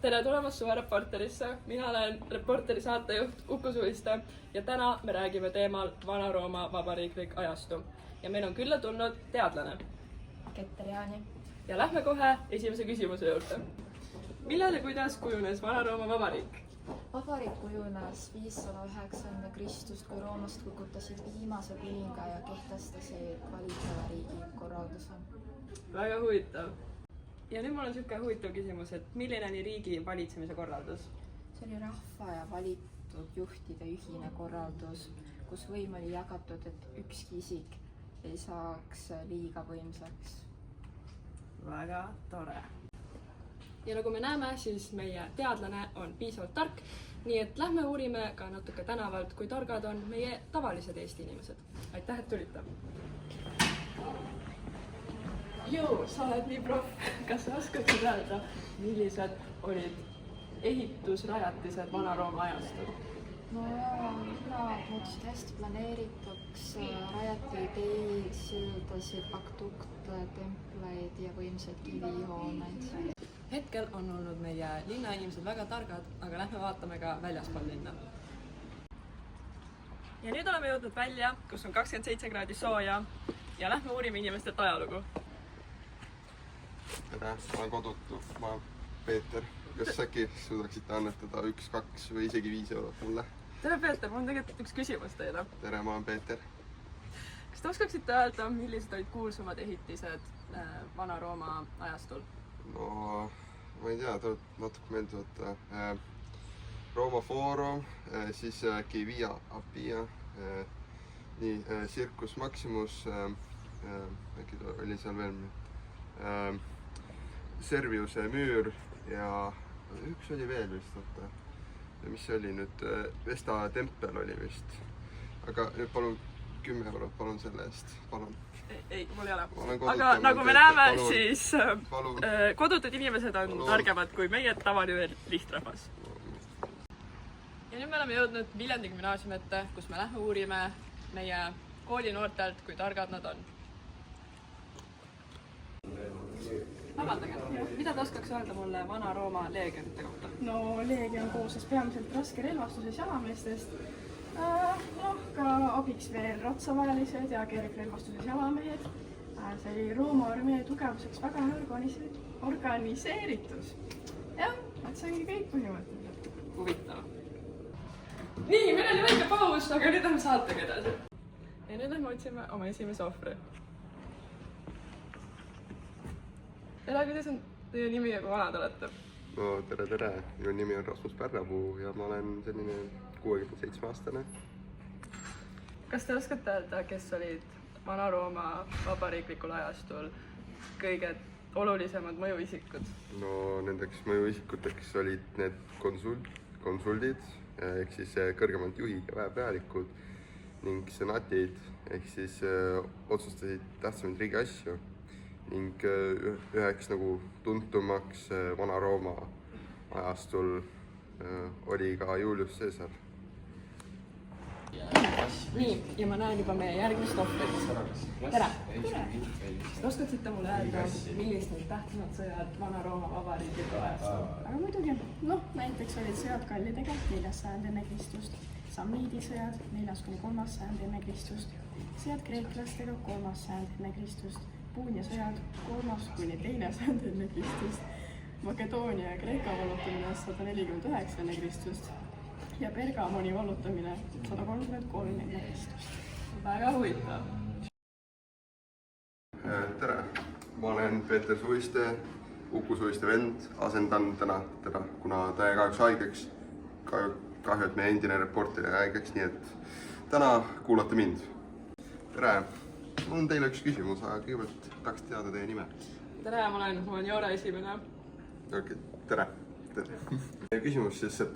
tere tulemast Suve Reporterisse. Mina olen Reporteri saatejuht Uku Suiste ja täna me räägime teemal Vana-Rooma vabariiklik ajastu. Ja meil on külla tulnud teadlane. Keter Jaani. Ja lähme kohe esimese küsimuse juurde. Millal ja kuidas kujunes Vana-Rooma vabariik? Vabariik kujunes 509 enne Kristust, kui Roomast kukutasid viimase kuninga ja kehtestasid valitseva riigi korralduse. Väga huvitav. Ja nüüd mul on selline huvitav küsimus, et milline oli riigi valitsemise korraldus? See oli rahva ja valitud juhtide ühine korraldus, kus võim oli jagatud, et ükski isik ei saaks liiga võimsaks. Väga tore. Ja nagu me näeme, siis meie teadlane on piisavalt tark, nii et lähme uurime ka natuke tänavalt, kui targad on meie tavalised Eesti inimesed. Aitäh, et tulite! Joo, sa oled nii proff. Kas sa oskad öelda, millised olid ehitusrajatised Vana-Rooma ajastul? No külad muutusid hästi planeerituks, rajati teid, sildasid, akdukte, templeid ja võimsaid kivihooneid. Hetkel on olnud meie linnainimesed väga targad, aga lähme vaatame ka väljaspool linna. Ja nüüd oleme jõudnud välja, kus on 27 kraadi sooja ja lähme uurime inimestelt ajalugu. Tere, ma olen kodutu, ma olen Peeter. Kas äkki suudaksite annetada 1, 2 või isegi 5 eurot mulle? Tere Peeter, mul on tegelikult üks küsimus teile. Tere, ma olen Peeter. Kas te oskaksite öelda, millised olid kuulsumad ehitised Vana-Rooma ajastul? No, ma ei tea, tuleb natuke meelde võtta. Rooma Foorum, siis äkki Via Appia, Circus Maximus, äkki oli seal veel Serviuse müür ja üks oli veel vist, oota. Ja mis see oli nüüd? Vesta tempel oli vist. Aga nüüd palun 10 eurot, palun selle eest, palun. Ei, mul ei ole. Aga nagu me näeme, siis palun. Kodutud inimesed on targemad kui meie tavaline lihtrahvas. Ja nüüd me oleme jõudnud Viljandi gümnaasiumi ette, kus me lähme uurime meie koolinoortelt, kui targad nad on. Vabandage, mida te oskaks öelda mulle Vana-Rooma leegionite kohta? No leegion koosnes peamiselt raske relvastuses jalameestest. Ka abiks veel ratsavajalised ja kergrelvastuses jalamehed. See oli Rooma armee tugevuseks väga organiseeritus. Jah, et see ongi kõik põhimõtteliselt. Huvitav. Nii, meil oli väike paus, aga nüüd lähme saatega edasi. Ja nüüd lähme otsime oma esimese ohvri. Tere, kuidas on teie nimi ja kui vana te olete? No tere. Minu nimi on Rasmus Pärnapuu ja ma olen selline 67-aastane. Kas te oskate öelda, kes olid Vana-Rooma vabariiklikul ajastul kõige olulisemad mõjuisikud? No nendeks mõjuisikuteks olid need konsuldid, ehk siis kõrgemad juhid ja väepealikud ning senatid, ehk siis otsustasid tähtsamaid riigi asju. Ning üheks nagu tuntumaks Vana-Rooma ajastul oli ka Julius Caesar. Nii, ja ma näen juba meie järgmist ohvrit. Tere! Kas te oskaksite mulle öelda, millised olid tähtsamad sõjad Vana-Rooma vabariiklikul ajastul? Aga muidugi, näiteks olid sõjad Gallidega 4. sajand enne Kristust, Samniidi sõjad 4.–3. sajand enne Kristust, sõjad kreeklastega 3. sajand enne Kristust, Puunia sõjad 3.–2. sajand enne Kristust, Makedoonia ja Kreeka vallutamine 149 enne Kristust ja Pergamoni vallutamine 133 enne Kristust. Väga huvitav. Tere, ma olen Peeter Suiste, Uku Suiste vend, asendan täna teda, kuna ta jäi kahjuks haigeks. Kahju, et meie endine reporter jäi haigeks, nii et täna kuulate mind. Tere! Mul on teile üks küsimus, aga kõigepealt tahaks teada teie nime. Tere, ma olen Joora esimene. Okay, tere. Küsimus siis, et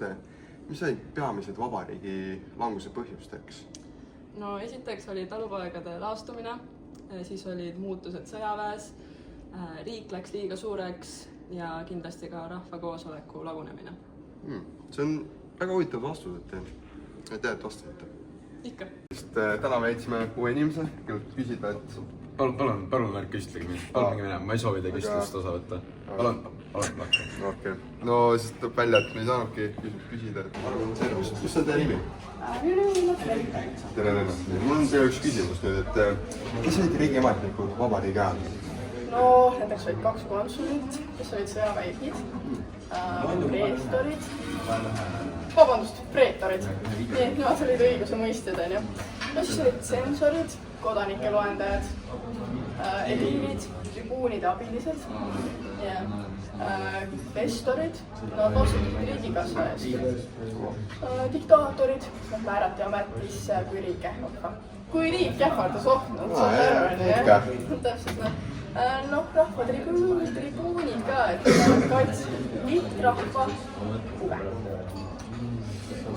mis olid peamised vabariigi languse põhjusteks? No esiteks oli talupoegade laastumine, siis olid muutused sõjaväes, riik läks liiga suureks ja kindlasti ka rahva koosoleku lagunemine. See on väga huvitav vastus, et vastasite. Ikka. Täna me leidsime uue inimese, kellelt küsida, et palun ärge küsitlege mind, palun minge minema, ma ei soovi teie küsitlust osa võtta. Palun, lahke. Okei. No siis tuleb välja, et me ei saanudki küsida, et arvan, kus on teie nimi? Minu nimi on Lennart. Tere, Lennart. Mul on teile üks küsimus nüüd, et kes olid riigiametnikud vabariigi ajal? No nendeks olid 2 konsulit, kes olid sõjaväejuhid, preetorid. Nii et nemad olid õiguse mõistjad, onju. No siis olid tsensorid, kodanike loendajad, ediilid, tribuunide abilised ja vestorid, nad vastutasid riigikassa eest. Diktaatorid, nad määrati ametisse, kui riik ähvardab. Kui riik ähvardas ohtu, see on terrorine, jah. Täpselt, noh, rahvatribuunid ka, et kaitsesid lihtrahva huve.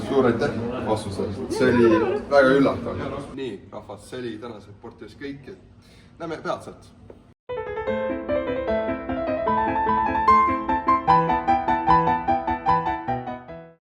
Suur aitäh vastuse eest, see oli väga üllatav. Nii, rahvas, see oli tänase reporteris kõik, et näeme peatselt.